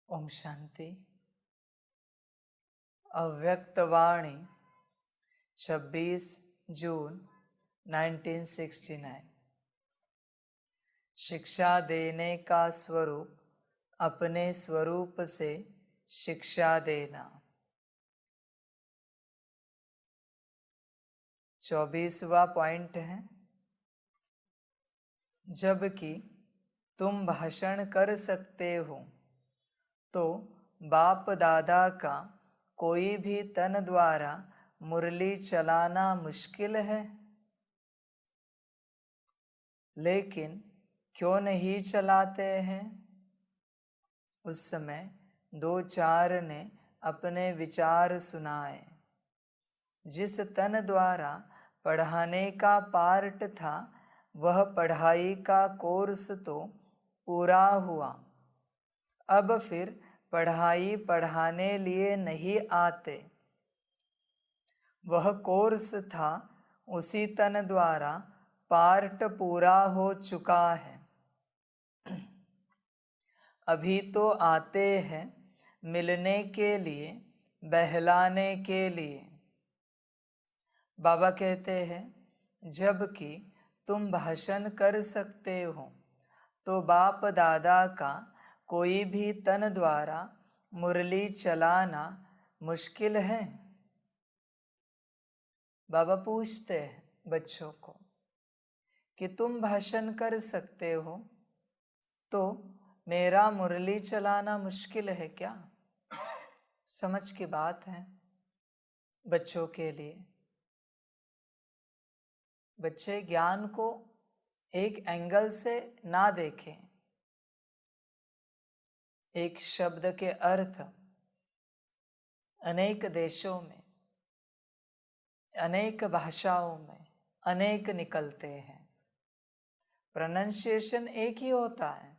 ओम शांति। अव्यक्तवाणी 26 जून 1969। शिक्षा देने का स्वरूप अपने स्वरूप से शिक्षा देना। 24वां पॉइंट है, जबकि तुम भाषण कर सकते हो तो बाप दादा का कोई भी तन द्वारा मुरली चलाना मुश्किल है। लेकिन क्यों नहीं चलाते हैं? उस समय 2-4 ने अपने विचार सुनाए। जिस तन द्वारा पढ़ाने का पार्ट था वह पढ़ाई का कोर्स तो पूरा हुआ, अब फिर पढ़ाई पढ़ाने लिए नहीं आते। वह कोर्स था, उसी तन द्वारा पार्ट पूरा हो चुका है। अभी तो आते हैं मिलने के लिए, बहलाने के लिए। बाबा कहते हैं, जबकि तुम भाषण कर सकते हो तो बाप दादा का कोई भी तन द्वारा मुरली चलाना मुश्किल है। बाबा पूछते हैं बच्चों को कि तुम भाषण कर सकते हो तो मेरा मुरली चलाना मुश्किल है क्या? समझ की बात है बच्चों के लिए। बच्चे ज्ञान को एक एंगल से ना देखें। एक शब्द के अर्थ अनेक देशों में, अनेक भाषाओं में अनेक निकलते हैं। प्रोनंसिएशन एक ही होता है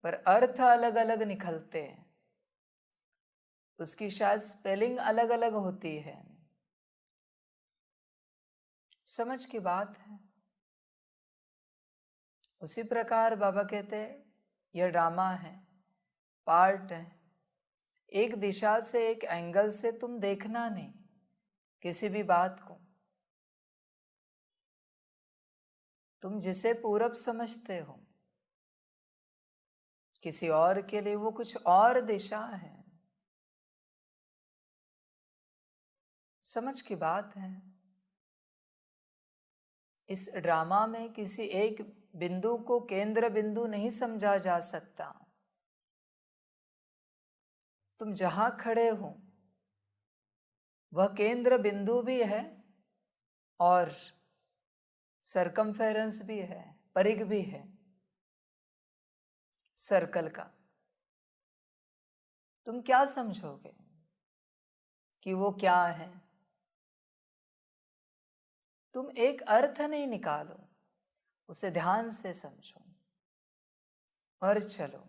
पर अर्थ अलग अलग निकलते हैं। उसकी शायद स्पेलिंग अलग अलग होती है। समझ की बात है। उसी प्रकार बाबा कहते हैं, यह ड्रामा है, पार्ट है। एक दिशा से, एक एंगल से तुम देखना नहीं किसी भी बात को। तुम जिसे पूरब समझते हो, किसी और के लिए वो कुछ और दिशा है। समझ की बात है। इस ड्रामा में किसी एक बिंदु को केंद्र बिंदु नहीं समझा जा सकता। तुम जहां खड़े हो वह केंद्र बिंदु भी है और सरकमफेरेंस भी है, परिघ भी है सर्कल का। तुम क्या समझोगे कि वो क्या है? तुम एक अर्थ नहीं निकालो, उसे ध्यान से समझो और चलो।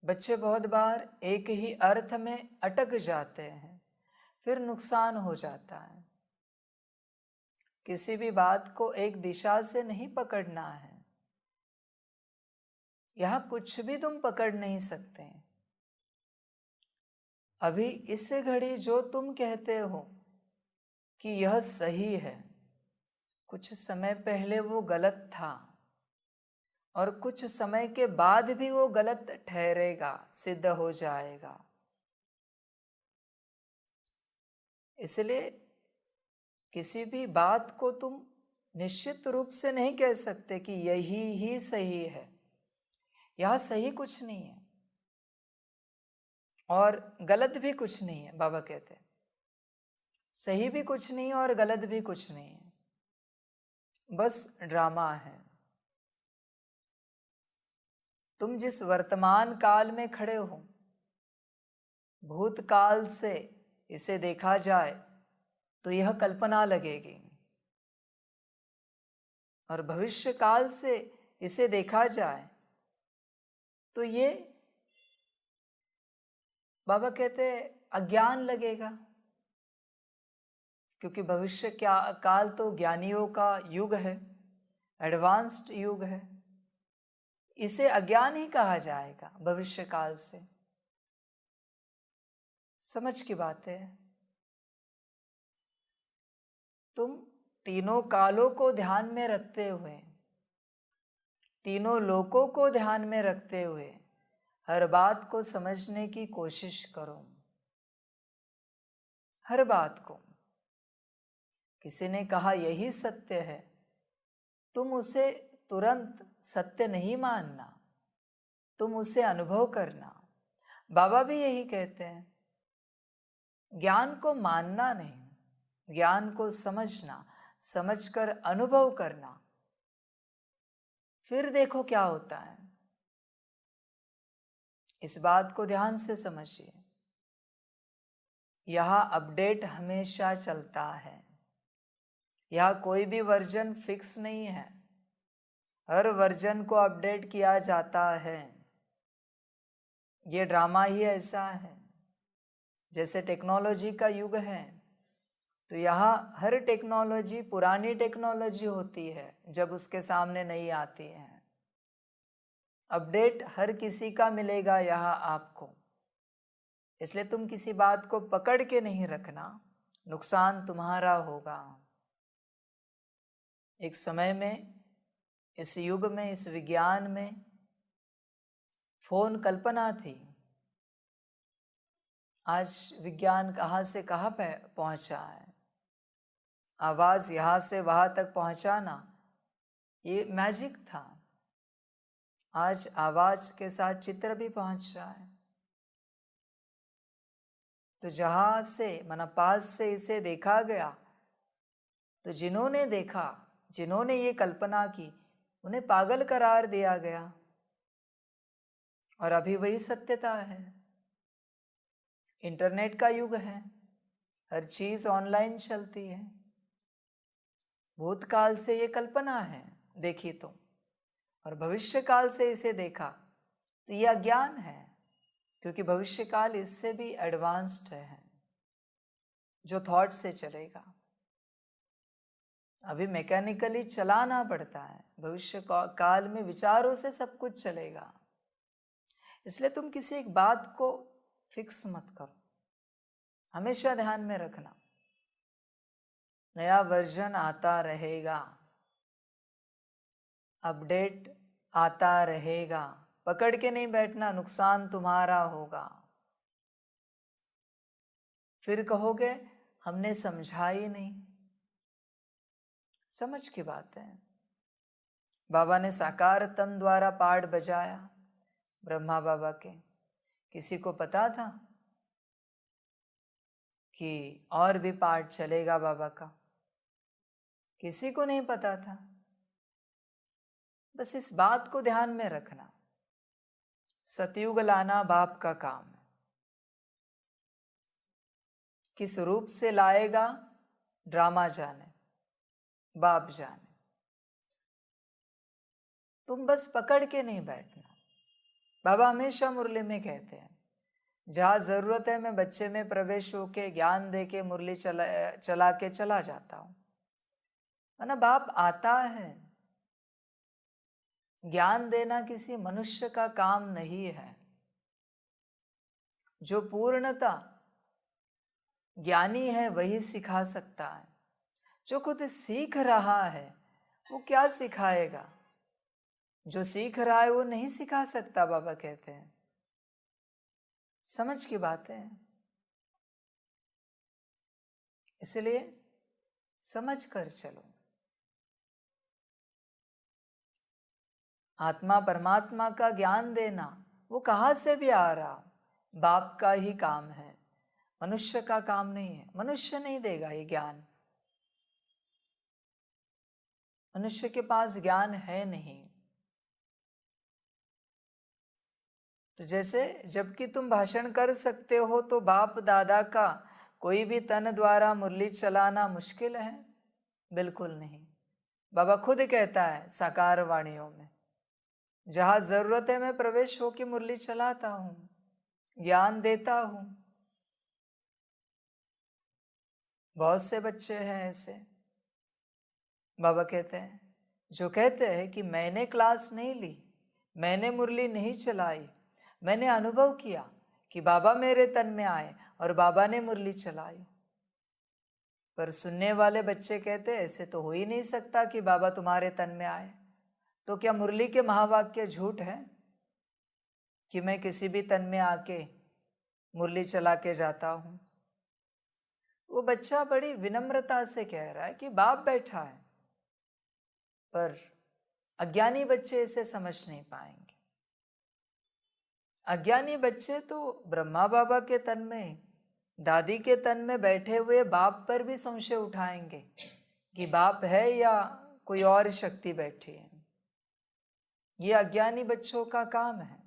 बच्चे बहुत बार एक ही अर्थ में अटक जाते हैं, फिर नुकसान हो जाता है। किसी भी बात को एक दिशा से नहीं पकड़ना है। यहां कुछ भी तुम पकड़ नहीं सकते। अभी इस घड़ी जो तुम कहते हो कि यह सही है, कुछ समय पहले वो गलत था और कुछ समय के बाद भी वो गलत ठहरेगा, सिद्ध हो जाएगा। इसलिए किसी भी बात को तुम निश्चित रूप से नहीं कह सकते कि यही ही सही है। यह सही कुछ नहीं है और गलत भी कुछ नहीं है। बाबा कहते हैं सही भी कुछ नहीं है और गलत भी कुछ नहीं है, बस ड्रामा है। तुम जिस वर्तमान काल में खड़े हो, भूतकाल से इसे देखा जाए तो यह कल्पना लगेगी और भविष्य काल से इसे देखा जाए तो ये बाबा कहते अज्ञान लगेगा, क्योंकि भविष्य क्या काल तो ज्ञानियों का युग है, एडवांस्ड युग है। इसे अज्ञान ही कहा जाएगा भविष्य काल से। समझ की बात है। तुम तीनों कालों को ध्यान में रखते हुए, तीनों लोकों को ध्यान में रखते हुए हर बात को समझने की कोशिश करो। हर बात को। किसी ने कहा यही सत्य है, तुम उसे तुरंत सत्य नहीं मानना, तुम उसे अनुभव करना। बाबा भी यही कहते हैं, ज्ञान को मानना नहीं, ज्ञान को समझना, समझकर अनुभव करना, फिर देखो क्या होता है। इस बात को ध्यान से समझिए। यहाँ अपडेट हमेशा चलता है, यहाँ कोई भी वर्जन फिक्स नहीं है, हर वर्जन को अपडेट किया जाता है। ये ड्रामा ही ऐसा है। जैसे टेक्नोलॉजी का युग है, तो यहाँ हर टेक्नोलॉजी पुरानी टेक्नोलॉजी होती है जब उसके सामने नहीं आती है। अपडेट हर किसी का मिलेगा यहाँ आपको, इसलिए तुम किसी बात को पकड़ के नहीं रखना, नुकसान तुम्हारा होगा। एक समय में, इस युग में, इस विज्ञान में फोन कल्पना थी। आज विज्ञान कहाँ से कहाँ पे पहुंचा है। आवाज यहाँ से वहां तक पहुंचाना ये मैजिक था। आज आवाज के साथ चित्र भी पहुंच रहा है। तो जहां से माना पास से इसे देखा गया, तो जिन्होंने देखा, जिन्होंने ये कल्पना की, उन्हें पागल करार दिया गया। और अभी वही सत्यता है। इंटरनेट का युग है, हर चीज ऑनलाइन चलती है। भूतकाल से ये कल्पना है देखी तो, और भविष्य काल से इसे देखा तो ये अज्ञान है, क्योंकि भविष्य काल इससे भी एडवांस्ड है, जो थॉट से चलेगा। अभी मैकेनिकली चलाना पड़ता है, भविष्य काल में विचारों से सब कुछ चलेगा। इसलिए तुम किसी एक बात को फिक्स मत करो, हमेशा ध्यान में रखना, नया वर्जन आता रहेगा, अपडेट आता रहेगा। पकड़ के नहीं बैठना, नुकसान तुम्हारा होगा। फिर कहोगे हमने समझा ही नहीं। समझ की बात है। बाबा ने साकार तन द्वारा पाठ बजाया, ब्रह्मा बाबा के। किसी को पता था कि और भी पाठ चलेगा बाबा का? किसी को नहीं पता था। बस इस बात को ध्यान में रखना, सतयुग लाना बाप का काम है। किस रूप से लाएगा ड्रामा जाने, बाप जाने। तुम बस पकड़ के नहीं बैठना। बाबा हमेशा मुरली में कहते हैं, जहाँ जरूरत है मैं बच्चे में प्रवेश होके ज्ञान दे के मुरली चला के चला जाता हूँ। ना बाप आता है। ज्ञान देना किसी मनुष्य का काम नहीं है। जो पूर्णता ज्ञानी है वही सिखा सकता है। जो खुद सीख रहा है वो क्या सिखाएगा? जो सीख रहा है वो नहीं सिखा सकता, बाबा कहते हैं। समझ की बात है। इसलिए समझ कर चलो। आत्मा परमात्मा का ज्ञान देना वो कहाँ से भी आ रहा, बाप का ही काम है, मनुष्य का काम नहीं है। मनुष्य नहीं देगा ये ज्ञान, मनुष्य के पास ज्ञान है नहीं। तो जैसे जबकि तुम भाषण कर सकते हो तो बाप दादा का कोई भी तन द्वारा मुरली चलाना मुश्किल है? बिल्कुल नहीं। बाबा खुद कहता है साकार वाणियों में, जहाँ जरूरत है मैं प्रवेश होकर मुरली चलाता हूँ, ज्ञान देता हूँ। बहुत से बच्चे हैं ऐसे, बाबा कहते हैं, जो कहते हैं कि मैंने क्लास नहीं ली, मैंने मुरली नहीं चलाई, मैंने अनुभव किया कि बाबा मेरे तन में आए और बाबा ने मुरली चलाई। पर सुनने वाले बच्चे कहते ऐसे तो हो ही नहीं सकता कि बाबा तुम्हारे तन में आए। तो क्या मुरली के महावाक्य झूठ है कि मैं किसी भी तन में आके मुरली चला के जाता हूं? वो बच्चा बड़ी विनम्रता से कह रहा है कि बाप बैठा है, पर अज्ञानी बच्चे इसे समझ नहीं पाएंगे। अज्ञानी बच्चे तो ब्रह्मा बाबा के तन में, दादी के तन में बैठे हुए बाप पर भी संशय उठाएंगे कि बाप है या कोई और शक्ति बैठी है। ये अज्ञानी बच्चों का काम है।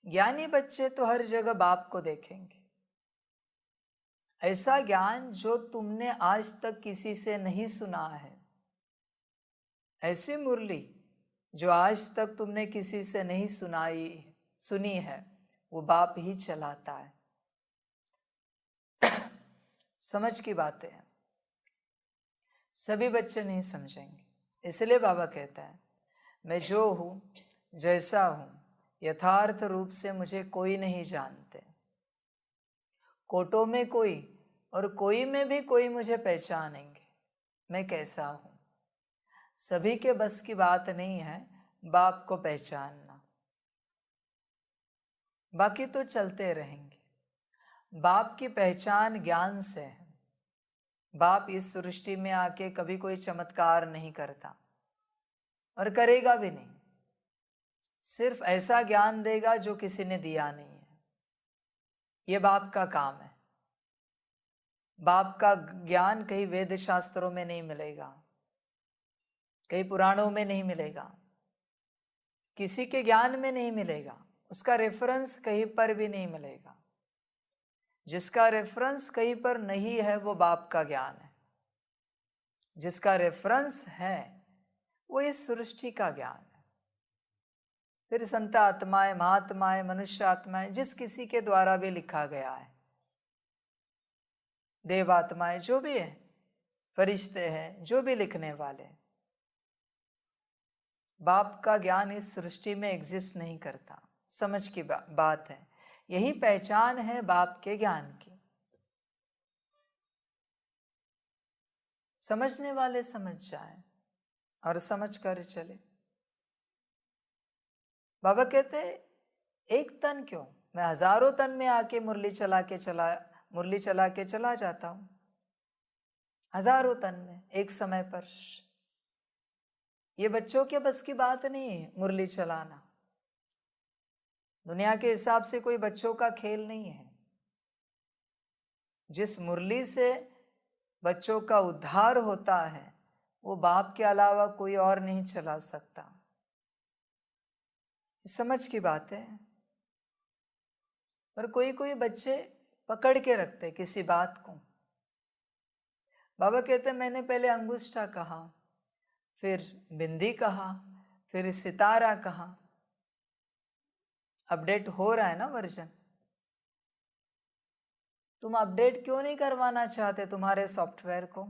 ज्ञानी बच्चे तो हर जगह बाप को देखेंगे। ऐसा ज्ञान जो तुमने आज तक किसी से नहीं सुना है, ऐसी मुरली जो आज तक तुमने किसी से नहीं सुनी है, वो बाप ही चलाता है। समझ की बातें हैं, सभी बच्चे नहीं समझेंगे। इसलिए बाबा कहता है मैं जो हूँ, जैसा हूँ, यथार्थ रूप से मुझे कोई नहीं जानते। कोटों में कोई और कोई में भी कोई मुझे पहचानेंगे मैं कैसा हूँ। सभी के बस की बात नहीं है बाप को पहचानना, बाकी तो चलते रहेंगे। बाप की पहचान ज्ञान से है। बाप इस सृष्टि में आके कभी कोई चमत्कार नहीं करता और करेगा भी नहीं। सिर्फ ऐसा ज्ञान देगा जो किसी ने दिया नहीं है। ये बाप का काम है। बाप का ज्ञान कहीं वेद शास्त्रों में नहीं मिलेगा, कहीं पुराणों में नहीं मिलेगा, किसी के ज्ञान में नहीं मिलेगा, उसका रेफरेंस कहीं पर भी नहीं मिलेगा। जिसका रेफरेंस कहीं पर नहीं है वो बाप का ज्ञान है। जिसका रेफरेंस है वो इस सृष्टि का ज्ञान है। फिर संत आत्माएं, महात्माएं, मनुष्य आत्माएं, जिस किसी के द्वारा भी लिखा गया है, देवात्माएं जो भी है, फरिश्ते हैं, जो भी लिखने वाले, बाप का ज्ञान इस सृष्टि में एग्जिस्ट नहीं करता। समझ की बात है। यही पहचान है बाप के ज्ञान की। समझने वाले समझ जाए और समझ कर चले। बाबा कहते एक तन क्यों, मैं हजारों तन में आके मुरली चला के चला जाता हूं। हजारों तन में एक समय पर। ये बच्चों के बस की बात नहीं है मुरली चलाना। दुनिया के हिसाब से कोई बच्चों का खेल नहीं है। जिस मुरली से बच्चों का उद्धार होता है वो बाप के अलावा कोई और नहीं चला सकता। समझ की बात है। पर कोई कोई बच्चे पकड़ के रखते किसी बात को। बाबा कहते मैंने पहले अंगुष्ठा कहा, फिर बिंदी कहा, फिर सितारा कहा। अपडेट हो रहा है ना वर्जन। तुम अपडेट क्यों नहीं करवाना चाहते तुम्हारे सॉफ्टवेयर को?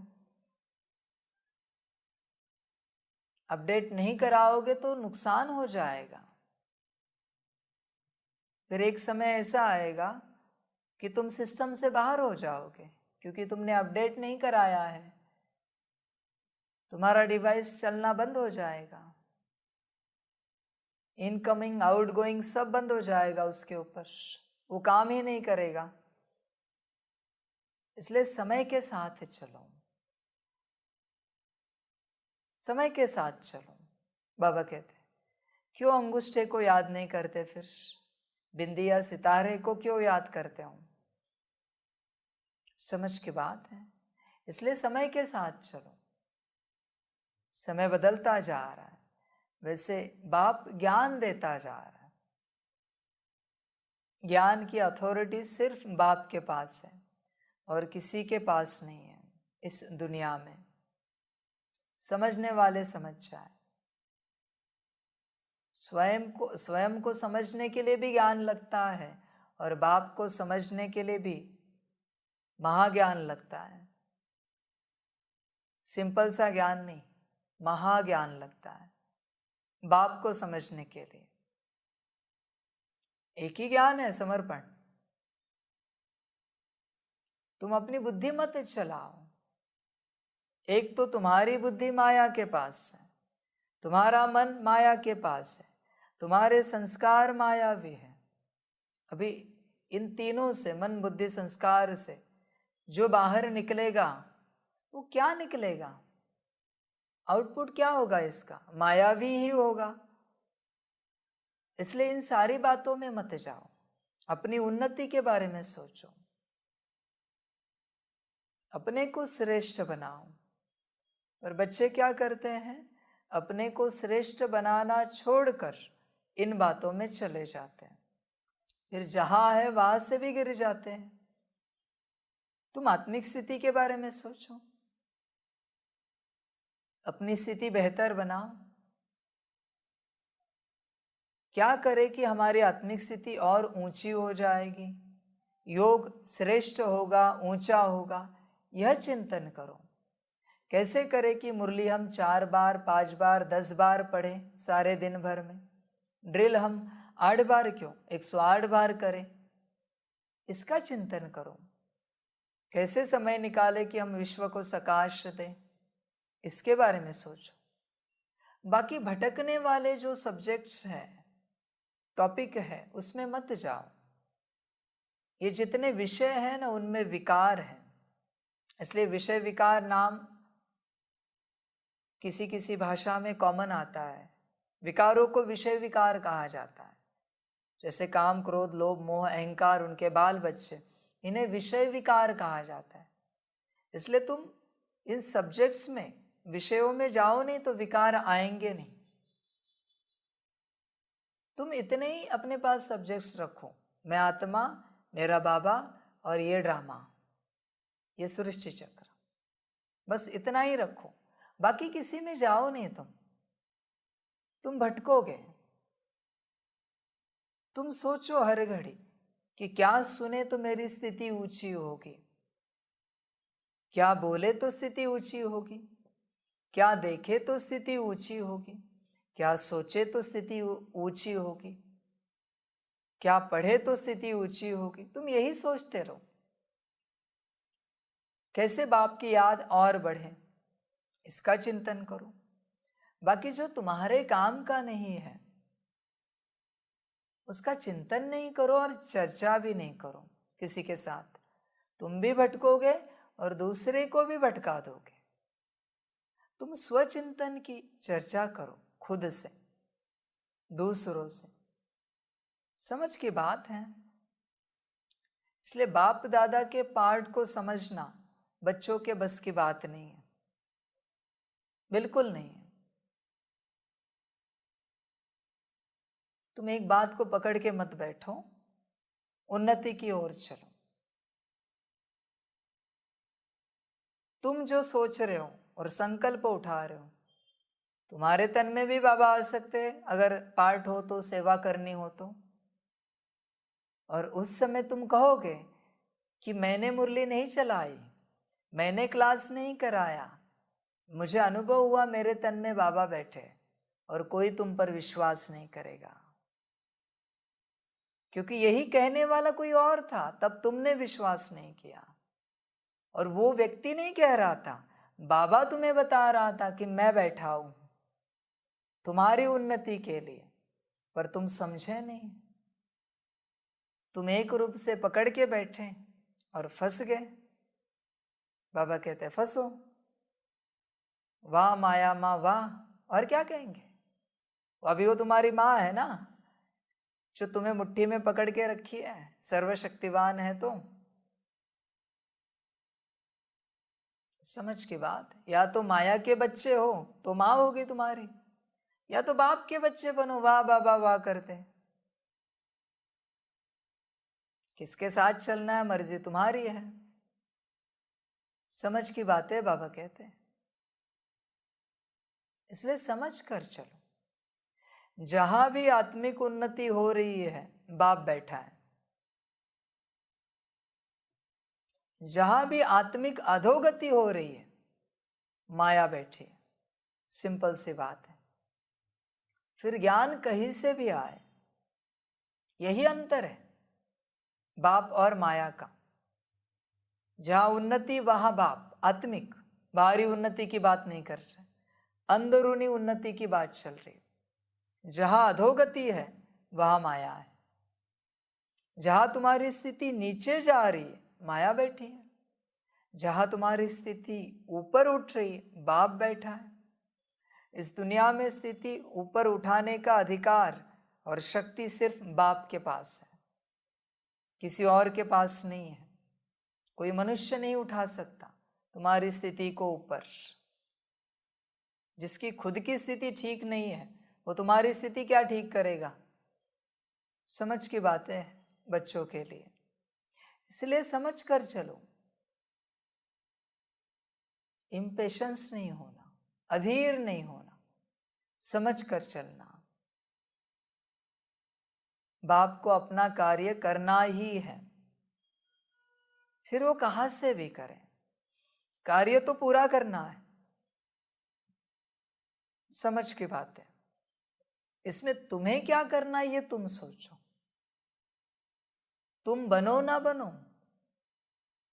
अपडेट नहीं कराओगे तो नुकसान हो जाएगा। फिर एक समय ऐसा आएगा कि तुम सिस्टम से बाहर हो जाओगे क्योंकि तुमने अपडेट नहीं कराया है। तुम्हारा डिवाइस चलना बंद हो जाएगा, इनकमिंग आउटगोइंग सब बंद हो जाएगा उसके ऊपर, वो काम ही नहीं करेगा। इसलिए समय के साथ चलो, समय के साथ चलो। बाबा कहते क्यों अंगूठे को याद नहीं करते, फिर बिंदी या सितारे को क्यों याद करते हो? समझ की बात है। इसलिए समय के साथ चलो। समय बदलता जा रहा है, वैसे बाप ज्ञान देता जा रहा है। ज्ञान की अथॉरिटी सिर्फ बाप के पास है और किसी के पास नहीं है इस दुनिया में। समझने वाले समझ जाए। स्वयं को समझने के लिए भी ज्ञान लगता है और बाप को समझने के लिए भी महाज्ञान लगता है। सिंपल सा ज्ञान नहीं, महाज्ञान लगता है। बाप को समझने के लिए। एक ही ज्ञान है, समर्पण। तुम अपनी बुद्धि मत चलाओ। एक तो तुम्हारी बुद्धि माया के पास है, तुम्हारा मन माया के पास है, तुम्हारे संस्कार मायावी है। अभी इन तीनों से, मन बुद्धि संस्कार से जो बाहर निकलेगा वो क्या निकलेगा? आउटपुट क्या होगा इसका? मायावी ही होगा। इसलिए इन सारी बातों में मत जाओ, अपनी उन्नति के बारे में सोचो, अपने को श्रेष्ठ बनाओ। पर बच्चे क्या करते हैं? अपने को श्रेष्ठ बनाना छोड़कर इन बातों में चले जाते हैं, फिर जहां है वहां से भी गिर जाते हैं। तुम आत्मिक स्थिति के बारे में सोचो, अपनी स्थिति बेहतर बनाओ। क्या करे कि हमारी आत्मिक स्थिति और ऊंची हो जाएगी, योग श्रेष्ठ होगा, ऊंचा होगा, यह चिंतन करो। कैसे करे कि मुरली हम 4 बार, 5 बार, 10 बार पढ़ें सारे दिन भर में? ड्रिल हम 8 बार क्यों, 108 बार करें। इसका चिंतन करो। कैसे समय निकाले कि हम विश्व को सकाश दें, इसके बारे में सोचो। बाकी भटकने वाले जो सब्जेक्ट्स हैं, टॉपिक है, उसमें मत जाओ। ये जितने विषय हैं ना, उनमें विकार है। इसलिए विषय विकार नाम किसी किसी भाषा में कॉमन आता है। विकारों को विषय विकार कहा जाता है। जैसे काम, क्रोध, लोभ, मोह, अहंकार, उनके बाल बच्चे, इन्हें विषय विकार कहा जाता है। इसलिए तुम इन सब्जेक्ट्स में, विषयों में जाओ नहीं तो विकार आएंगे नहीं। तुम इतने ही अपने पास सब्जेक्ट्स रखो, मैं आत्मा, मेरा बाबा और ये ड्रामा, ये सृष्टि चक्र, बस इतना ही रखो। बाकी किसी में जाओ नहीं। तुम भटकोगे। तुम सोचो हर घड़ी कि क्या सुने तो मेरी स्थिति ऊंची होगी, क्या बोले तो स्थिति ऊंची होगी, क्या देखे तो स्थिति ऊंची होगी, क्या सोचे तो स्थिति ऊंची होगी, क्या पढ़े तो स्थिति ऊंची होगी। तुम यही सोचते रहो, कैसे बाप की याद और बढ़े, इसका चिंतन करो। बाकी जो तुम्हारे काम का नहीं है उसका चिंतन नहीं करो और चर्चा भी नहीं करो किसी के साथ। तुम भी भटकोगे और दूसरे को भी भटका दोगे। तुम स्वचिंतन की चर्चा करो, खुद से, दूसरों से। समझ की बात है। इसलिए बाप दादा के पाठ को समझना बच्चों के बस की बात नहीं है, बिल्कुल नहीं है। तुम एक बात को पकड़ के मत बैठो, उन्नति की ओर चलो। तुम जो सोच रहे हो और संकल्प उठा रहे हो, तुम्हारे तन में भी बाबा आ सकते हैं अगर पाठ हो तो, सेवा करनी हो तो। और उस समय तुम कहोगे कि मैंने मुरली नहीं चलाई, मैंने क्लास नहीं कराया, मुझे अनुभव हुआ मेरे तन में बाबा बैठे, और कोई तुम पर विश्वास नहीं करेगा, क्योंकि यही कहने वाला कोई और था, तब तुमने विश्वास नहीं किया। और वो व्यक्ति नहीं कह रहा था, बाबा तुम्हें बता रहा था कि मैं बैठा हूं तुम्हारी उन्नति के लिए, पर तुम समझे नहीं। तुम एक रूप से पकड़ के बैठे और फंस गए। बाबा कहते फंसो, वाह माया माँ वाह, और क्या कहेंगे। अभी वो तुम्हारी माँ है ना, जो तुम्हें मुट्ठी में पकड़ के रखी है, सर्वशक्तिवान है। तो समझ की बात, या तो माया के बच्चे हो तो माँ होगी तुम्हारी, या तो बाप के बच्चे बनो, वाह बाबा वाह करते। किसके साथ चलना है मर्जी तुम्हारी है। समझ की बात है बाबा कहते हैं। इसलिए समझ कर चलो। जहां भी आत्मिक उन्नति हो रही है बाप बैठा है, जहां भी आत्मिक अधोगति हो रही है माया बैठी है। सिंपल सी बात है। फिर ज्ञान कहीं से भी आए, यही अंतर है बाप और माया का। जहां उन्नति वहां बाप, आत्मिक, बाहरी उन्नति की बात नहीं कर रहे, अंदरूनी उन्नति की बात चल रही। जहां अधोगति है वहां माया है। जहां तुम्हारी स्थिति नीचे जा रही है माया बैठी है, जहां तुम्हारी स्थिति ऊपर उठ रही है बाप बैठा है। इस दुनिया में स्थिति ऊपर उठाने का अधिकार और शक्ति सिर्फ बाप के पास है, किसी और के पास नहीं है। कोई मनुष्य नहीं उठा सकता तुम्हारी स्थिति को ऊपर। जिसकी खुद की स्थिति ठीक नहीं है वो तुम्हारी स्थिति क्या ठीक करेगा? समझ की बातें हैं बच्चों के लिए, इसलिए समझ कर चलो। इम्पेशंस नहीं होना, अधीर नहीं होना, समझ कर चलना। बाप को अपना कार्य करना ही है, फिर वो कहां से भी करें, कार्य तो पूरा करना है। समझ की बात है। इसमें तुम्हें क्या करना है ये तुम सोचो। तुम बनो ना बनो,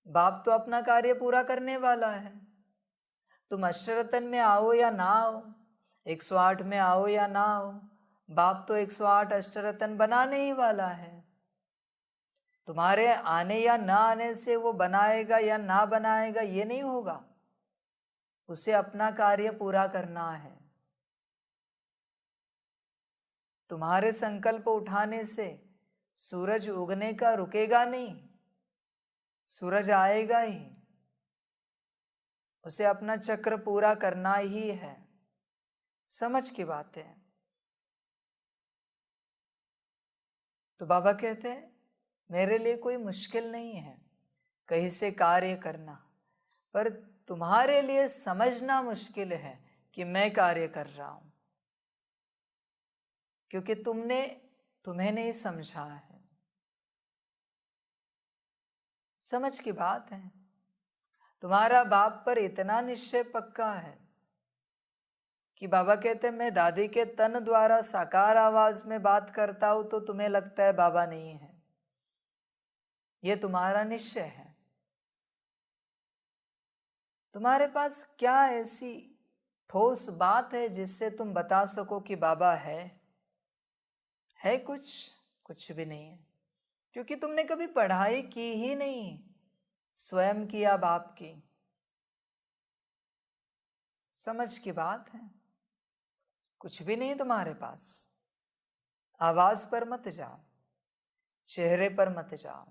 बाप तो अपना कार्य पूरा करने वाला है। तुम अष्टरतन में आओ या ना आओ, 108 में आओ या ना आओ, बाप तो 108 अष्टरतन बनाने ही वाला है। तुम्हारे आने या ना आने से वो बनाएगा या ना बनाएगा ये नहीं होगा, उसे अपना कार्य पूरा करना है। तुम्हारे संकल्प उठाने से सूरज उगने का रुकेगा नहीं, सूरज आएगा ही। उसे अपना चक्र पूरा करना ही है। समझ की बात है। तो बाबा कहते हैं मेरे लिए कोई मुश्किल नहीं है कहीं से कार्य करना, पर तुम्हारे लिए समझना मुश्किल है कि मैं कार्य कर रहा हूं, क्योंकि तुम्हें नहीं समझा है। समझ की बात है। तुम्हारा बाप पर इतना निश्चय पक्का है कि बाबा कहते हैं मैं दादी के तन द्वारा साकार आवाज में बात करता हूं तो तुम्हें लगता है बाबा नहीं है। ये तुम्हारा निश्चय है। तुम्हारे पास क्या ऐसी ठोस बात है जिससे तुम बता सको कि बाबा है? कुछ भी नहीं है, क्योंकि तुमने कभी पढ़ाई की ही नहीं स्वयं की या बाप की। समझ की बात है। कुछ भी नहीं तुम्हारे पास। आवाज पर मत जाओ, चेहरे पर मत जाओ,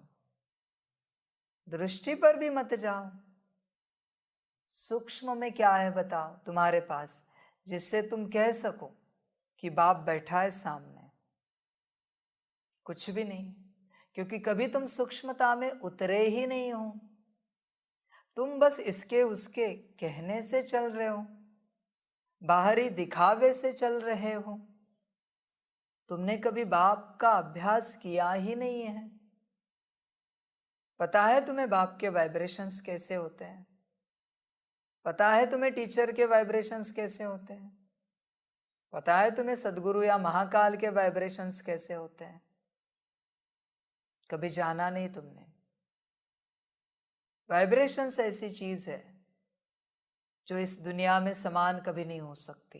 दृष्टि पर भी मत जाओ। सूक्ष्म में क्या है बताओ तुम्हारे पास, जिससे तुम कह सको कि बाप बैठा है सामने? कुछ भी नहीं, क्योंकि कभी तुम सूक्ष्मता में उतरे ही नहीं हो। तुम बस इसके उसके कहने से चल रहे हो, बाहरी दिखावे से चल रहे हो। तुमने कभी बाप का अभ्यास किया ही नहीं है। पता है तुम्हें बाप के वाइब्रेशंस कैसे होते हैं? पता है तुम्हें टीचर के वाइब्रेशंस कैसे होते हैं? पता है तुम्हें सदगुरु या महाकाल के वाइब्रेशंस कैसे होते हैं? कभी जाना नहीं तुमने। वाइब्रेशंस ऐसी चीज है जो इस दुनिया में समान कभी नहीं हो सकती।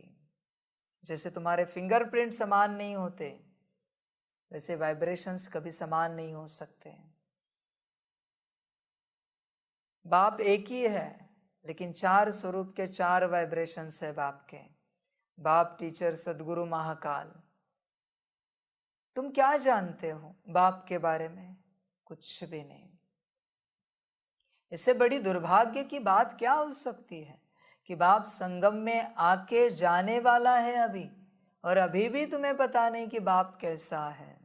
जैसे तुम्हारे फिंगरप्रिंट समान नहीं होते, वैसे वाइब्रेशंस कभी समान नहीं हो सकते। बाप एक ही है, लेकिन 4 स्वरूप के 4 वाइब्रेशंस है बाप के। बाप, टीचर, सदगुरु, महाकाल। तुम क्या जानते हो बाप के बारे में? कुछ भी नहीं। इससे बड़ी दुर्भाग्य की बात क्या हो सकती है कि बाप संगम में आके जाने वाला है अभी, और अभी भी तुम्हें पता नहीं कि बाप कैसा है,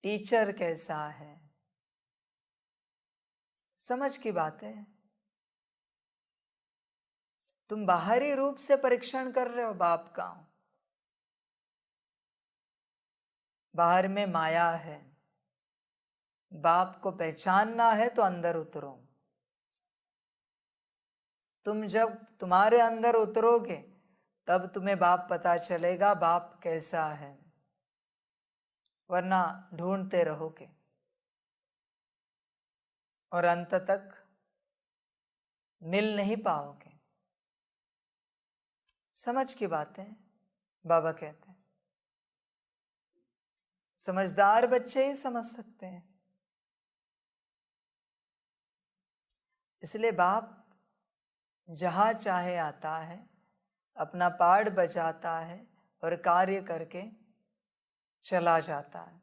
टीचर कैसा है। समझ की बात है। तुम बाहरी रूप से परीक्षण कर रहे हो बाप का। बाहर में माया है। बाप को पहचानना है तो अंदर उतरो। तुम जब तुम्हारे अंदर उतरोगे तब तुम्हें बाप पता चलेगा बाप कैसा है, वरना ढूंढते रहोगे और अंत तक मिल नहीं पाओगे। समझ की बात है, बाबा कहते हैं समझदार बच्चे ही समझ सकते हैं। इसलिए बाप जहाँ चाहे आता है, अपना पाठ बजाता है और कार्य करके चला जाता है।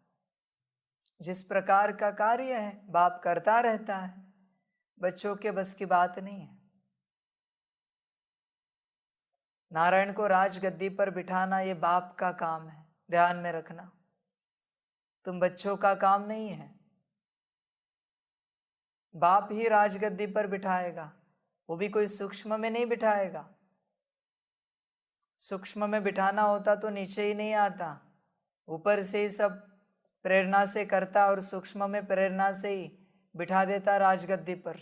जिस प्रकार का कार्य है बाप करता रहता है, बच्चों के बस की बात नहीं है। नारायण को राजगद्दी पर बिठाना ये बाप का काम है, ध्यान में रखना। तुम बच्चों का काम नहीं है, बाप ही राजगद्दी पर बिठाएगा, वो भी कोई सूक्ष्म में नहीं बिठाएगा। सूक्ष्म में बिठाना होता तो नीचे ही नहीं आता, ऊपर से ही सब प्रेरणा से करता और सूक्ष्म में प्रेरणा से ही बिठा देता राजगद्दी पर।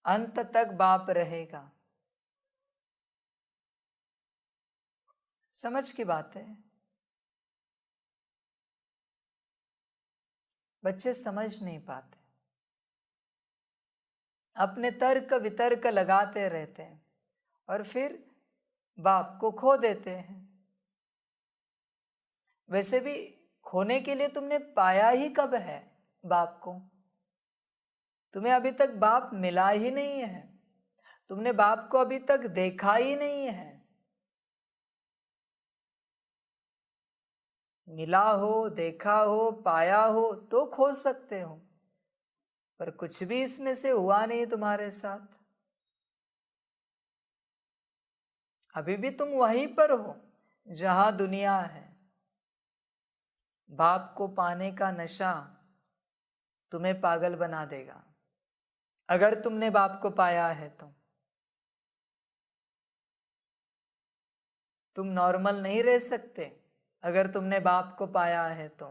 अंत तक बाप रहेगा। समझ की बात है। बच्चे समझ नहीं पाते, अपने तर्क वितर्क लगाते रहते हैं और फिर बाप को खो देते हैं। वैसे भी खोने के लिए तुमने पाया ही कब है बाप को? तुम्हें अभी तक बाप मिला ही नहीं है, तुमने बाप को अभी तक देखा ही नहीं है। मिला हो, देखा हो, पाया हो तो खोज सकते हो, पर कुछ भी इसमें से हुआ नहीं तुम्हारे साथ। अभी भी तुम वहीं पर हो जहां दुनिया है। बाप को पाने का नशा तुम्हें पागल बना देगा अगर तुमने बाप को पाया है तो। तुम नॉर्मल नहीं रह सकते अगर तुमने बाप को पाया है तो।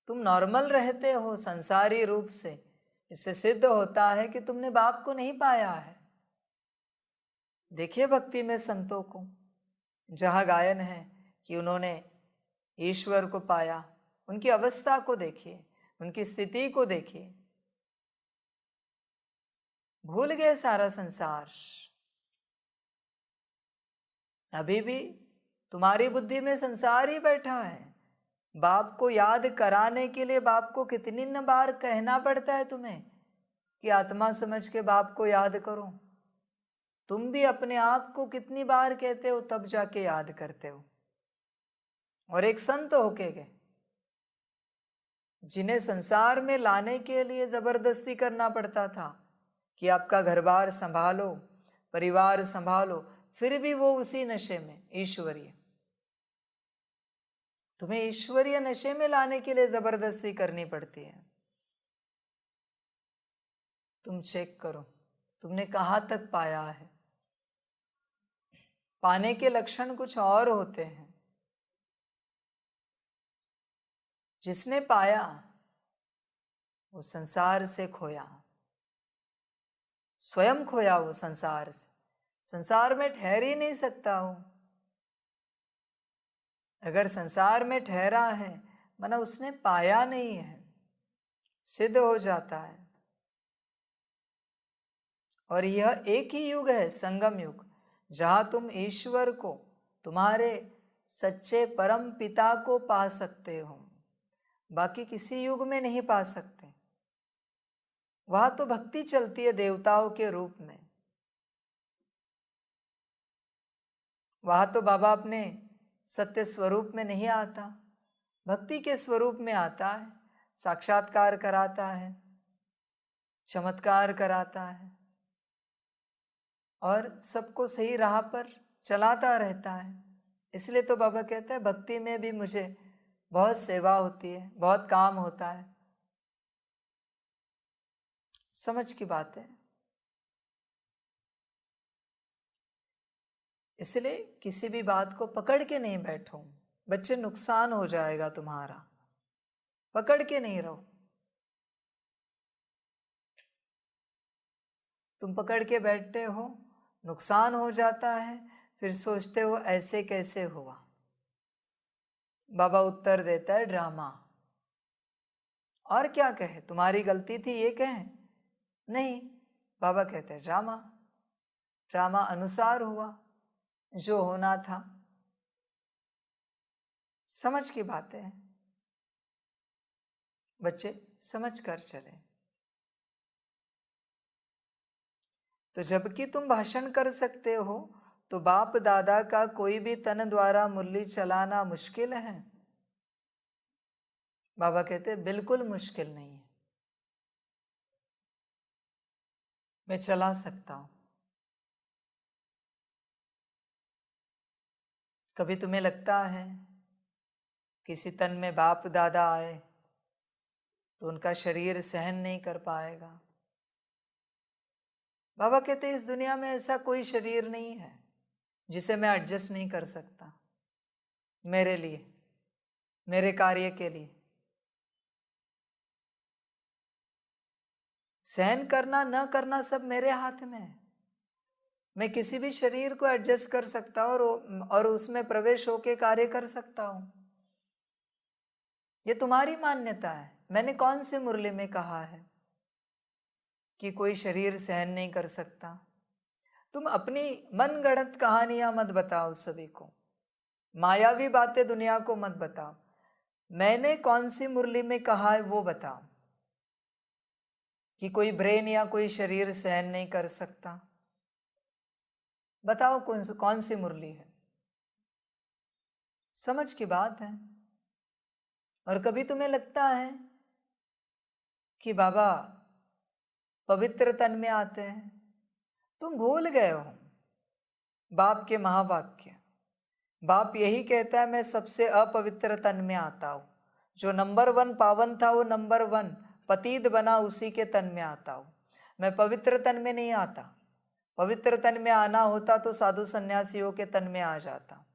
तुम नॉर्मल रहते हो संसारी रूप से, इससे सिद्ध होता है कि तुमने बाप को नहीं पाया है। देखिए भक्ति में संतों को, जहां गायन है कि उन्होंने ईश्वर को पाया, उनकी अवस्था को देखिए, उनकी स्थिति को देखिए। भूल गए सारा संसार। अभी भी तुम्हारी बुद्धि में संसार ही बैठा है। बाप को याद कराने के लिए बाप को कितनी न बार कहना पड़ता है तुम्हें कि आत्मा समझ के बाप को याद करो। तुम भी अपने आप को कितनी बार कहते हो तब जाके याद करते हो। और एक संत होके गए जिन्हें संसार में लाने के लिए जबरदस्ती करना पड़ता था कि आपका घर बार संभालो, परिवार संभालो, फिर भी वो उसी नशे में ईश्वरीय। तुम्हें ईश्वरीय नशे में लाने के लिए जबरदस्ती करनी पड़ती है। तुम चेक करो तुमने कहां तक पाया है। पाने के लक्षण कुछ और होते हैं। जिसने पाया वो संसार से खोया, स्वयं खोया वो संसार से। संसार में ठहर ही नहीं सकता हूं। अगर संसार में ठहरा है माना उसने पाया नहीं है, सिद्ध हो जाता है। और यह एक ही युग है, संगम युग, जहां तुम ईश्वर को, तुम्हारे सच्चे परम पिता को पा सकते हो। बाकी किसी युग में नहीं पा सकते। वहां तो भक्ति चलती है देवताओं के रूप में। वहां तो बाबा अपने सत्य स्वरूप में नहीं आता, भक्ति के स्वरूप में आता है, साक्षात्कार कराता है, चमत्कार कराता है और सबको सही राह पर चलाता रहता है। इसलिए तो बाबा कहते हैं भक्ति में भी मुझे बहुत सेवा होती है, बहुत काम होता है। समझ की बात है। इसलिए किसी भी बात को पकड़ के नहीं बैठो बच्चे, नुकसान हो जाएगा तुम्हारा। पकड़ के नहीं रहो। तुम पकड़ के बैठते हो, नुकसान हो जाता है, फिर सोचते हो ऐसे कैसे हुआ। बाबा उत्तर देता है ड्रामा। और क्या कहे, तुम्हारी गलती थी ये कहें? नहीं, बाबा कहते हैं ड्रामा। ड्रामा अनुसार हुआ जो होना था। समझ की बातें हैं बच्चे, समझ कर चले। तो जबकि तुम भाषण कर सकते हो तो बाप दादा का कोई भी तन द्वारा मुरली चलाना मुश्किल है? बाबा कहते हैं बिल्कुल मुश्किल नहीं है, मैं चला सकता हूं। कभी तुम्हें लगता है किसी तन में बाप दादा आए तो उनका शरीर सहन नहीं कर पाएगा? बाबा कहते हैं इस दुनिया में ऐसा कोई शरीर नहीं है जिसे मैं एडजस्ट नहीं कर सकता, मेरे लिए, मेरे कार्य के लिए। सहन करना न करना सब मेरे हाथ में है। मैं किसी भी शरीर को एडजस्ट कर सकता हूं और उसमें प्रवेश होके कार्य कर सकता हूं। ये तुम्हारी मान्यता है। मैंने कौन सी मुरली में कहा है कि कोई शरीर सहन नहीं कर सकता? तुम अपनी मनगढ़ंत कहानियां मत बताओ सभी को, मायावी बातें दुनिया को मत बताओ। मैंने कौन सी मुरली में कहा है वो बताओ कि कोई ब्रेन या कोई शरीर सहन नहीं कर सकता। बताओ कौन सी मुरली है। समझ की बात है। और कभी तुम्हें लगता है कि बाबा पवित्र तन में आते हैं, तुम भूल गए हो बाप के महावाक्य। बाप यही कहता है मैं सबसे अपवित्र तन में आता हूं। जो नंबर 1 पावन था वो नंबर 1 पतित बना, उसी के तन में आता हूं। मैं पवित्र तन में नहीं आता। पवित्र तन में आना होता तो साधु सन्यासियों के तन में आ जाता।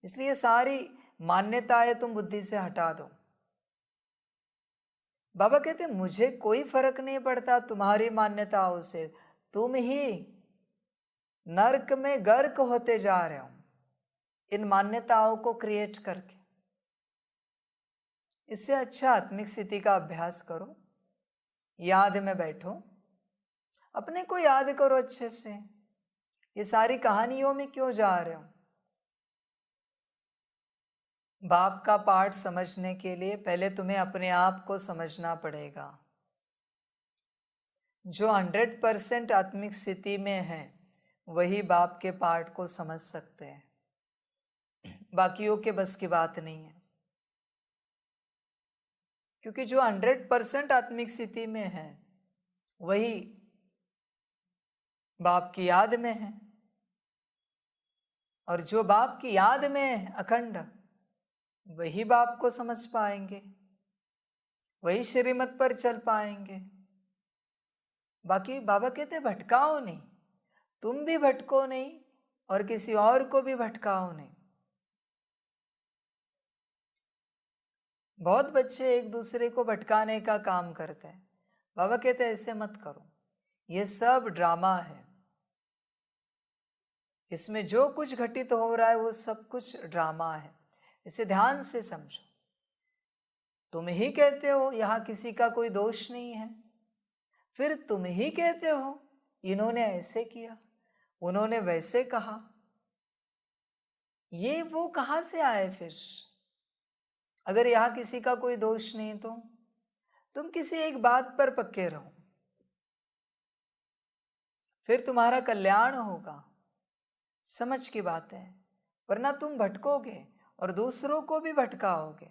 इसलिए सारी मान्यताएं तुम बुद्धि से हटा दो। बाबा कहते मुझे कोई फर्क नहीं पड़ता तुम्हारी मान्यताओं से, तुम ही नरक में गर्क होते जा रहे हो इन मान्यताओं को क्रिएट करके। इससे अच्छा आत्मिक स्थिति का अभ्यास करो, याद में बैठो, अपने को याद करो अच्छे से। ये सारी कहानियों में क्यों जा रहे हो? बाप का पाठ समझने के लिए पहले तुम्हें अपने आप को समझना पड़ेगा। जो 100% आत्मिक स्थिति में है वही बाप के पाठ को समझ सकते हैं, बाकियों के बस की बात नहीं है। क्योंकि जो 100% आत्मिक स्थिति में है वही बाप की याद में है, और जो बाप की याद में है अखंड, वही बाप को समझ पाएंगे, वही श्रीमत पर चल पाएंगे। बाकी बाबा कहते भटकाओ नहीं, तुम भी भटको नहीं और किसी और को भी भटकाओ नहीं। बहुत बच्चे एक दूसरे को भटकाने का काम करते हैं। बाबा कहते हैं ऐसे मत करो, ये सब ड्रामा है। इसमें जो कुछ घटित हो रहा है वो सब कुछ ड्रामा है। इसे ध्यान से समझो। तुम ही कहते हो यहां किसी का कोई दोष नहीं है, फिर तुम ही कहते हो इन्होंने ऐसे किया, उन्होंने वैसे कहा। ये वो कहां से आए फिर? अगर यहां किसी का कोई दोष नहीं तो तुम किसी एक बात पर पक्के रहो, फिर तुम्हारा कल्याण होगा। समझ की बात है, वरना तुम भटकोगे और दूसरों को भी भटकाओगे।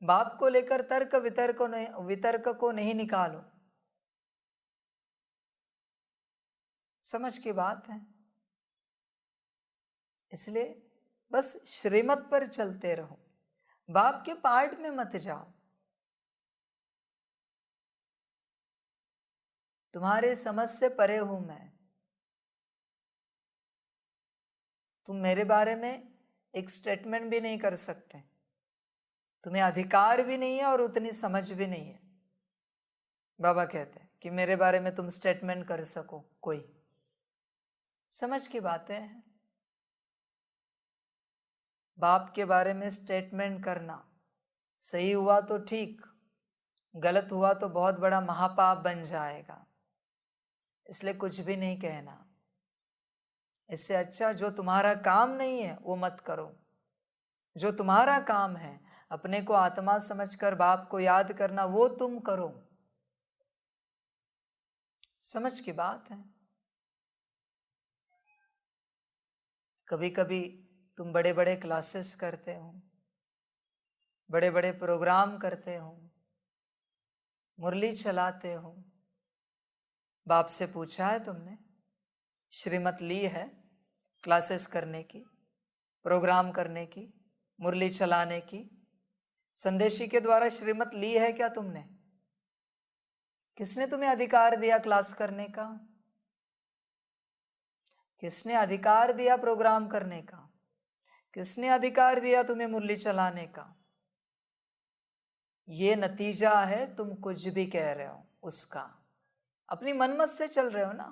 बाप को लेकर तर्क वितर्क को नहीं निकालो। समझ की बात है। इसलिए बस श्रीमत पर चलते रहो, बाप के पाठ में मत जाओ। तुम्हारे समझ से परे हूं मैं। तुम मेरे बारे में एक स्टेटमेंट भी नहीं कर सकते, तुम्हें अधिकार भी नहीं है और उतनी समझ भी नहीं है। बाबा कहते हैं कि मेरे बारे में तुम स्टेटमेंट कर सको कोई? समझ की बातें हैं। बाप के बारे में स्टेटमेंट करना सही हुआ तो ठीक, गलत हुआ तो बहुत बड़ा महापाप बन जाएगा, इसलिए कुछ भी नहीं कहना। इससे अच्छा जो तुम्हारा काम नहीं है वो मत करो। जो तुम्हारा काम है, अपने को आत्मा समझकर बाप को याद करना, वो तुम करो। समझ की बात है। कभी कभी तुम बड़े बड़े क्लासेस करते हो, बड़े बड़े प्रोग्राम करते हो, मुरली चलाते हो, बाप से पूछा है तुमने? श्रीमत ली है क्लासेस करने की, प्रोग्राम करने की, मुरली चलाने की? संदेशी के द्वारा श्रीमत ली है क्या तुमने? किसने तुम्हें अधिकार दिया क्लास करने का? किसने अधिकार दिया प्रोग्राम करने का? किसने अधिकार दिया तुम्हें मुरली चलाने का? ये नतीजा है तुम कुछ भी कह रहे हो उसका। अपनी मनमत से चल रहे हो ना।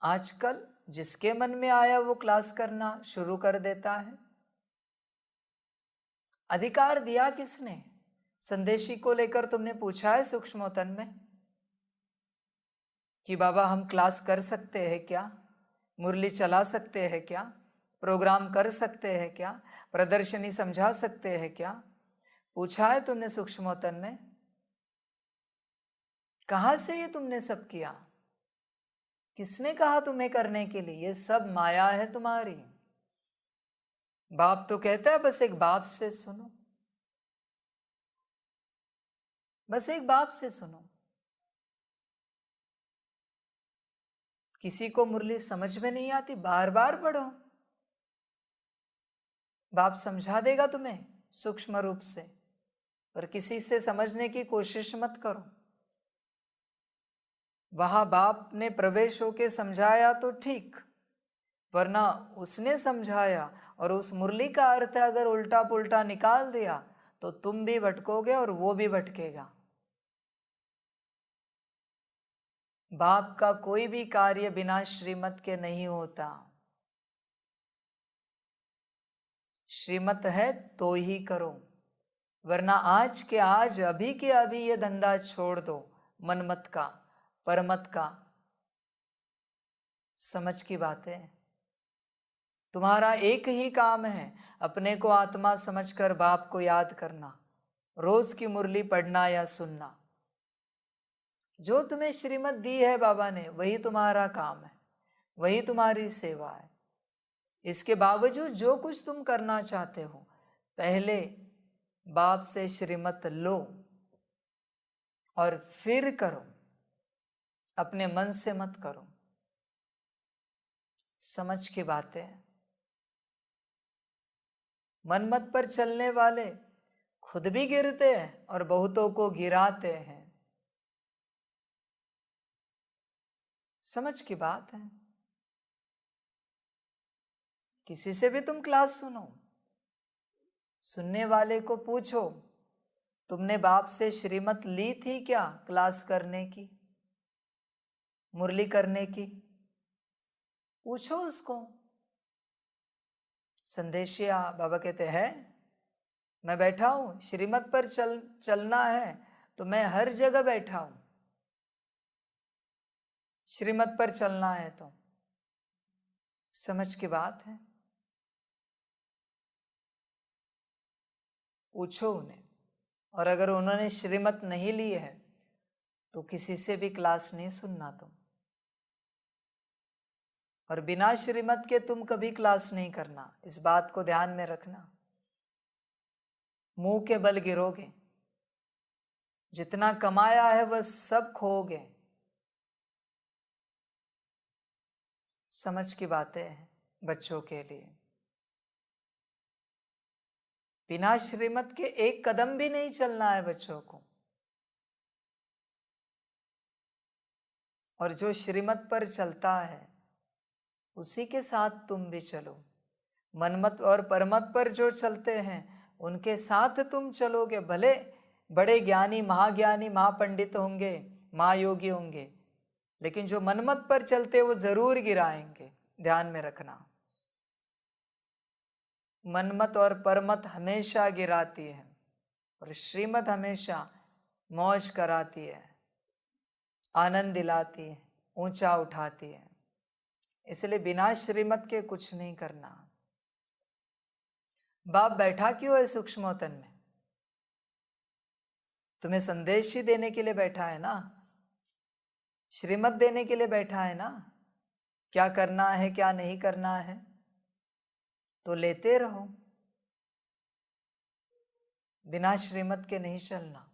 आजकल जिसके मन में आया वो क्लास करना शुरू कर देता है। अधिकार दिया किसने? संदेशी को लेकर तुमने पूछा है सूक्ष्मोतन में कि बाबा हम क्लास कर सकते हैं क्या? मुरली चला सकते हैं क्या? प्रोग्राम कर सकते हैं क्या? प्रदर्शनी समझा सकते हैं क्या? पूछा है तुमने सूक्ष्मोतन में? कहां से ये तुमने सब किया? किसने कहा तुम्हें करने के लिए? ये सब माया है तुम्हारी। बाप तो कहता है बस एक बाप से सुनो, बस एक बाप से सुनो। किसी को मुरली समझ में नहीं आती, बार बार पढ़ो, बाप समझा देगा तुम्हें सूक्ष्म रूप से। पर किसी से समझने की कोशिश मत करो। वहां बाप ने प्रवेश होके समझाया तो ठीक, वरना उसने समझाया और उस मुरली का अर्थ अगर उल्टा पुल्टा निकाल दिया तो तुम भी भटकोगे और वो भी भटकेगा। बाप का कोई भी कार्य बिना श्रीमत के नहीं होता। श्रीमत है तो ही करो, वरना आज के आज, अभी के अभी ये धंधा छोड़ दो मनमत का, परमत का। समझ की बात है। तुम्हारा एक ही काम है, अपने को आत्मा समझकर बाप को याद करना, रोज की मुरली पढ़ना या सुनना। जो तुम्हें श्रीमत दी है बाबा ने, वही तुम्हारा काम है, वही तुम्हारी सेवा है। इसके बावजूद जो कुछ तुम करना चाहते हो, पहले बाप से श्रीमत लो और फिर करो, अपने मन से मत करो। समझ की बातें। मनमत पर चलने वाले खुद भी गिरते हैं और बहुतों को गिराते हैं। समझ की बात है। किसी से भी तुम क्लास सुनो, सुनने वाले को पूछो तुमने बाप से श्रीमत ली थी क्या क्लास करने की, मुरली करने की? पूछो उसको। संदेशिया बाबा कहते हैं मैं बैठा हूं, श्रीमत पर चलना है तो मैं हर जगह बैठा हूं। श्रीमत पर चलना है तो। समझ की बात है। पूछो उन्हें। और अगर उन्होंने श्रीमत नहीं ली है तो किसी से भी क्लास नहीं सुनना तुम। और बिना श्रीमत के तुम कभी क्लास नहीं करना, इस बात को ध्यान में रखना। मुंह के बल गिरोगे, जितना कमाया है वह सब खोओगे। समझ की बातें हैं बच्चों के लिए। बिना श्रीमत के एक कदम भी नहीं चलना है बच्चों को। और जो श्रीमत पर चलता है उसी के साथ तुम भी चलो। मनमत और परमत पर जो चलते हैं उनके साथ तुम चलोगे। भले बड़े ज्ञानी, महाज्ञानी, महापंडित होंगे, माँ योगी होंगे, लेकिन जो मनमत पर चलते वो जरूर गिराएंगे, ध्यान में रखना। मनमत और परमत हमेशा गिराती है और श्रीमत हमेशा मौज कराती है, आनंद दिलाती है, ऊंचा उठाती है। इसलिए बिना श्रीमत के कुछ नहीं करना। बाप बैठा क्यों है सूक्ष्मोतन में? तुम्हें संदेश ही देने के लिए बैठा है ना, श्रीमत देने के लिए बैठा है ना। क्या करना है क्या नहीं करना है तो लेते रहो, बिना श्रीमत के नहीं चलना।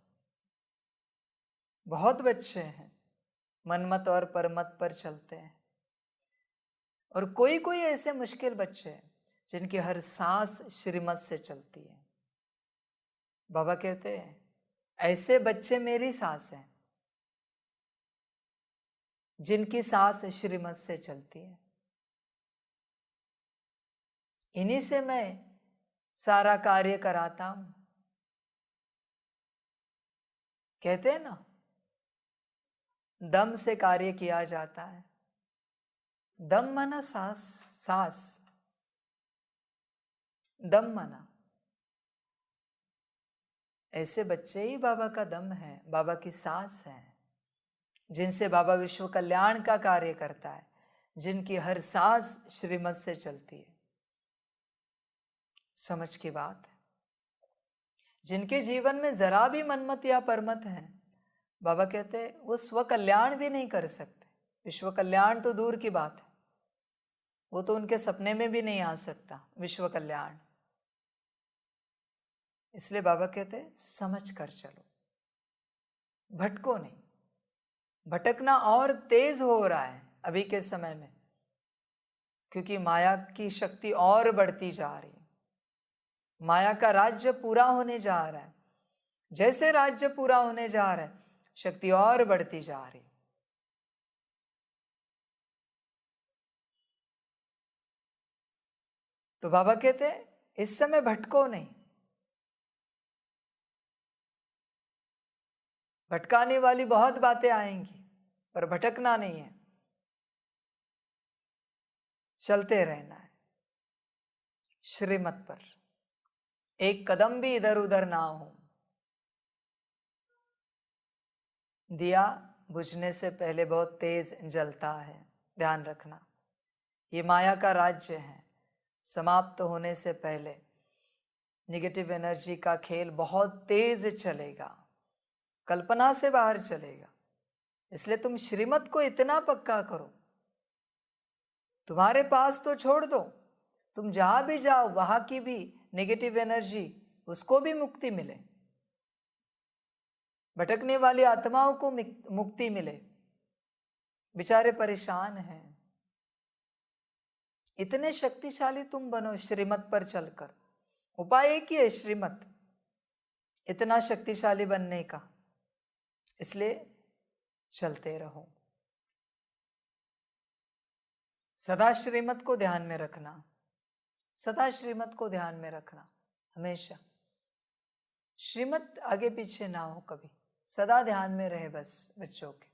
बहुत बच्चे हैं मनमत और परमत पर चलते हैं, और कोई कोई ऐसे मुश्किल बच्चे हैं जिनकी हर सांस श्रीमत से चलती है। बाबा कहते हैं ऐसे बच्चे मेरी सांस हैं, जिनकी सांस श्रीमत से चलती है। इन्हीं से मैं सारा कार्य कराता हूं। कहते हैं ना, दम से कार्य किया जाता है। दम माना सांस, सांस, दम माना। ऐसे बच्चे ही बाबा का दम है, बाबा की सांस है, जिनसे बाबा विश्व कल्याण का कार्य करता है, जिनकी हर सांस श्रीमत से चलती है। समझ की बात है। जिनके जीवन में जरा भी मनमत या परमत है, बाबा कहते हैं वो स्व कल्याण भी नहीं कर सकते। विश्व कल्याण तो दूर की बात है, वो तो उनके सपने में भी नहीं आ सकता विश्व कल्याण। इसलिए बाबा कहते हैं समझ कर चलो, भटको नहीं। भटकना और तेज हो रहा है अभी के समय में, क्योंकि माया की शक्ति और बढ़ती जा रही है। माया का राज्य पूरा होने जा रहा है। जैसे राज्य पूरा होने जा रहा है, शक्ति और बढ़ती जा रही। तो बाबा कहते हैं इस समय भटको नहीं। भटकाने वाली बहुत बातें आएंगी, पर भटकना नहीं है, चलते रहना है श्रीमत पर। एक कदम भी इधर उधर ना हो। दिया बुझने से पहले बहुत तेज जलता है, ध्यान रखना। ये माया का राज्य है, समाप्त होने से पहले नेगेटिव एनर्जी का खेल बहुत तेज चलेगा, कल्पना से बाहर चलेगा। इसलिए तुम श्रीमत को इतना पक्का करो, तुम्हारे पास तो छोड़ दो, तुम जहां भी जाओ वहां की भी नेगेटिव एनर्जी, उसको भी मुक्ति मिले, भटकने वाली आत्माओं को मुक्ति मिले। बेचारे परेशान हैं। इतने शक्तिशाली तुम बनो श्रीमत पर चलकर। उपाय एक ही है, श्रीमत, इतना शक्तिशाली बनने का। इसलिए चलते रहो, सदा श्रीमत को ध्यान में रखना, सदा श्रीमत को ध्यान में रखना। हमेशा श्रीमत आगे पीछे ना हो कभी, सदा ध्यान में रहे बस बच्चों के।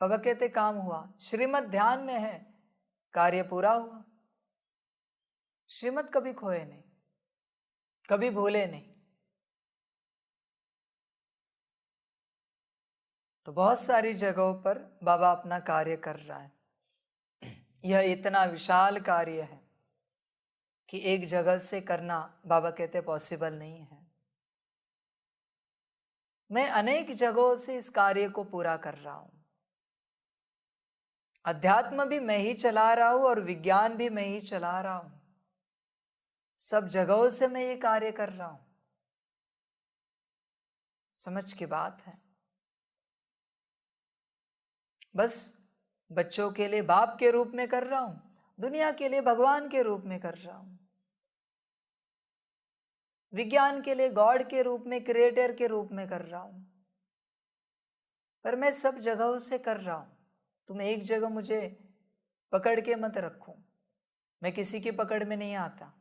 बाबा कहते काम हुआ, श्रीमत ध्यान में है, कार्य पूरा हुआ। श्रीमत कभी खोए नहीं, कभी भूले नहीं। तो बहुत सारी जगहों पर बाबा अपना कार्य कर रहा है। यह इतना विशाल कार्य है कि एक जगह से करना बाबा कहते पॉसिबल नहीं है। मैं अनेक जगहों से इस कार्य को पूरा कर रहा हूं। अध्यात्म भी मैं ही चला रहा हूं और विज्ञान भी मैं ही चला रहा हूं। सब जगहों से मैं ये कार्य कर रहा हूं। समझ की बात है। बस बच्चों के लिए बाप के रूप में कर रहा हूं, दुनिया के लिए भगवान के रूप में कर रहा हूं, विज्ञान के लिए गॉड के रूप में, क्रिएटर के रूप में कर रहा हूं। पर मैं सब जगहों से कर रहा हूं। तुम एक जगह मुझे पकड़ के मत रखो, मैं किसी की पकड़ में नहीं आता।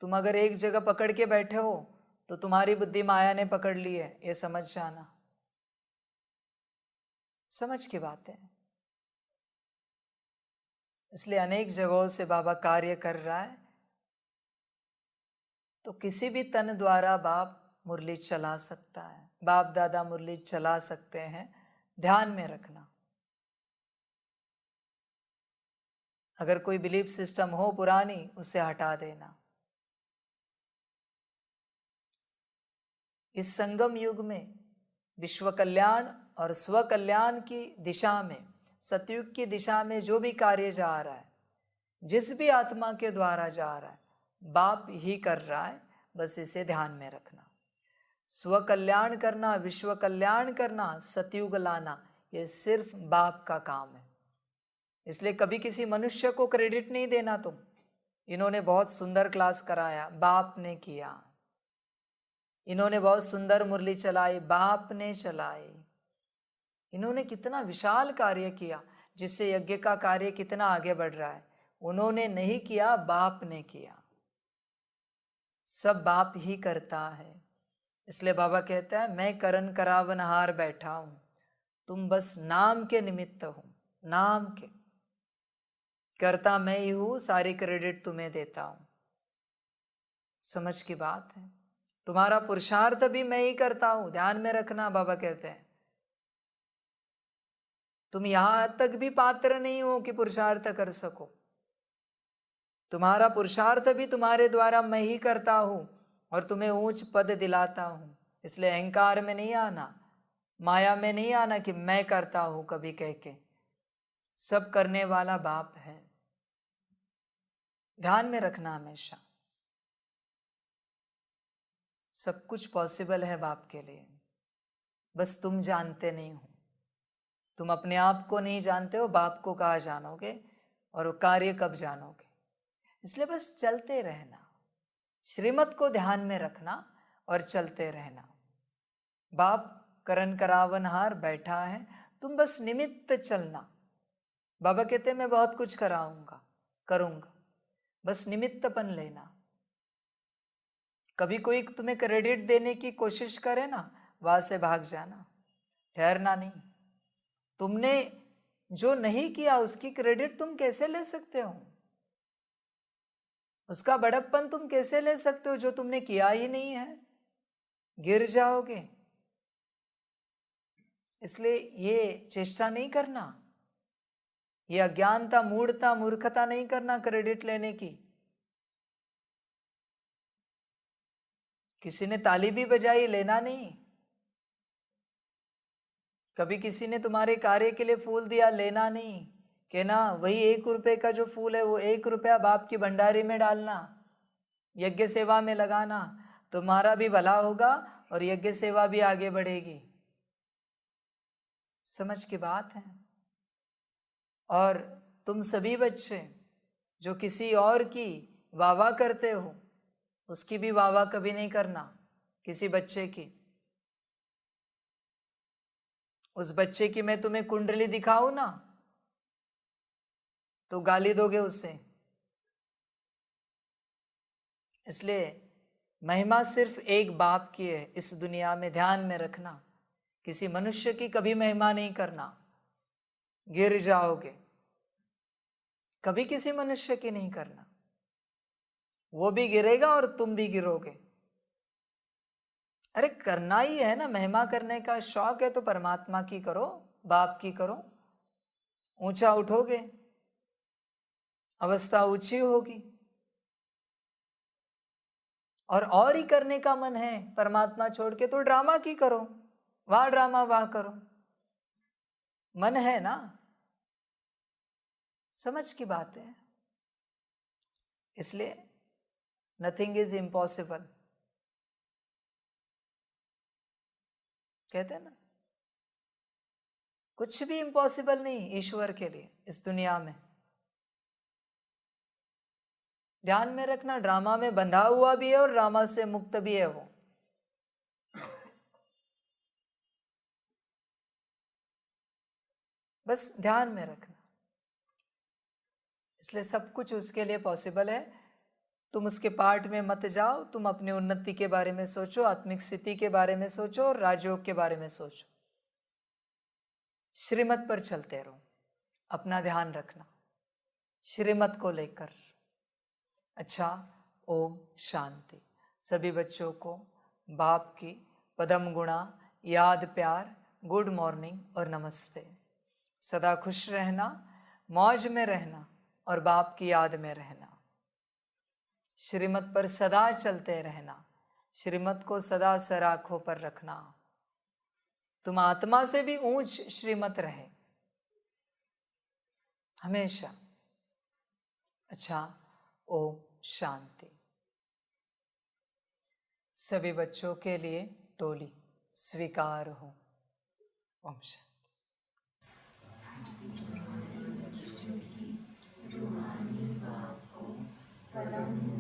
तुम अगर एक जगह पकड़ के बैठे हो तो तुम्हारी बुद्धि माया ने पकड़ ली है, ये समझ जाना। समझ की बात है। इसलिए अनेक जगहों से बाबा कार्य कर रहा है, तो किसी भी तन द्वारा बाप मुरली चला सकता है, बाप दादा मुरली चला सकते हैं, ध्यान में रखना। अगर कोई बिलीफ सिस्टम हो पुरानी, उसे हटा देना। इस संगम युग में विश्व कल्याण और स्व कल्याण की दिशा में, सतयुग की दिशा में जो भी कार्य जा रहा है, जिस भी आत्मा के द्वारा जा रहा है, बाप ही कर रहा है। बस इसे ध्यान में रखना। स्व कल्याण करना, विश्व कल्याण करना, सतयुग लाना, ये सिर्फ बाप का काम है। इसलिए कभी किसी मनुष्य को क्रेडिट नहीं देना तुम। इन्होंने बहुत सुंदर क्लास कराया, बाप ने किया। इन्होंने बहुत सुंदर मुरली चलाई, बाप ने चलाई। इन्होंने कितना विशाल कार्य किया, जिससे यज्ञ का कार्य कितना आगे बढ़ रहा है। उन्होंने नहीं किया, बाप ने किया। सब बाप ही करता है। इसलिए बाबा कहता है, मैं करन करावनहार बैठा हूं, तुम बस नाम के निमित्त हो। नाम के करता मैं ही हूं, सारी क्रेडिट तुम्हें देता हूं। समझ की बात है। तुम्हारा पुरुषार्थ भी मैं ही करता हूं, ध्यान में रखना। बाबा कहते हैं तुम यहां तक भी पात्र नहीं हो कि पुरुषार्थ कर सको। तुम्हारा पुरुषार्थ भी तुम्हारे द्वारा मैं ही करता हूं और तुम्हें ऊंच पद दिलाता हूं। इसलिए अहंकार में नहीं आना, माया में नहीं आना कि मैं करता हूं कभी कह के। सब करने वाला बाप है, ध्यान में रखना हमेशा। सब कुछ पॉसिबल है बाप के लिए, बस तुम जानते नहीं हो। तुम अपने आप को नहीं जानते हो, बाप को कहाँ जानोगे और वो कार्य कब जानोगे। इसलिए बस चलते रहना, श्रीमत को ध्यान में रखना और चलते रहना। बाप करन करावनहार बैठा है, तुम बस निमित्त चलना। बाबा कहते हैं मैं बहुत कुछ कराऊंगा, करूंगा, बस निमित्तपन लेना। कभी कोई तुम्हें क्रेडिट देने की कोशिश करे ना, वहां से भाग जाना, ठहरना नहीं। तुमने जो नहीं किया उसकी क्रेडिट तुम कैसे ले सकते हो? उसका बड़प्पन तुम कैसे ले सकते हो जो तुमने किया ही नहीं है? गिर जाओगे। इसलिए ये चेष्टा नहीं करना, ये अज्ञानता, मूढ़ता, मूर्खता नहीं करना क्रेडिट लेने की। किसी ने ताली भी बजाई, लेना नहीं। कभी किसी ने तुम्हारे कार्य के लिए फूल दिया, लेना नहीं। कहना वही 1 रुपए का जो फूल है वो 1 रुपया बाप की भंडारी में डालना, यज्ञ सेवा में लगाना, तुम्हारा भी भला होगा और यज्ञ सेवा भी आगे बढ़ेगी। समझ की बात है। और तुम सभी बच्चे जो किसी और की वाह करते हो, उसकी भी वाह कभी नहीं करना। किसी बच्चे की, उस बच्चे की मैं तुम्हें कुंडली दिखाऊं ना तो गाली दोगे उससे। इसलिए महिमा सिर्फ एक बाप की है इस दुनिया में, ध्यान में रखना। किसी मनुष्य की कभी महिमा नहीं करना, गिर जाओगे। कभी किसी मनुष्य की नहीं करना, वो भी गिरेगा और तुम भी गिरोगे। अरे करना ही है ना, महिमा करने का शौक है तो परमात्मा की करो, बाप की करो, ऊंचा उठोगे, अवस्था ऊंची होगी। और ही करने का मन है परमात्मा छोड़ के तो ड्रामा की करो, वाह ड्रामा वाह करो, मन है ना। समझ की बात है। इसलिए नथिंग इज इम्पॉसिबल, कहते हैं ना, कुछ भी इम्पॉसिबल नहीं ईश्वर के लिए इस दुनिया में। ध्यान में रखना, ड्रामा में बंधा हुआ भी है और ड्रामा से मुक्त भी है वो। बस ध्यान में रखना। इसलिए सब कुछ उसके लिए पॉसिबल है। तुम उसके पार्ट में मत जाओ, तुम अपनी उन्नति के बारे में सोचो, आत्मिक स्थिति के बारे में सोचो और राजयोग के बारे में सोचो। श्रीमत पर चलते रहो, अपना ध्यान रखना श्रीमत को लेकर। अच्छा, ओम शांति। सभी बच्चों को बाप की पदम गुणा याद, प्यार, गुड मॉर्निंग और नमस्ते। सदा खुश रहना, मौज में रहना और बाप की याद में रहना। श्रीमत पर सदा चलते रहना, श्रीमत को सदा सर आंखों पर रखना। तुम आत्मा से भी ऊंच श्रीमत रहे हमेशा। अच्छा, ओम शांति। सभी बच्चों के लिए टोली स्वीकार हो। ओम शांति। रूहानी बाप को परम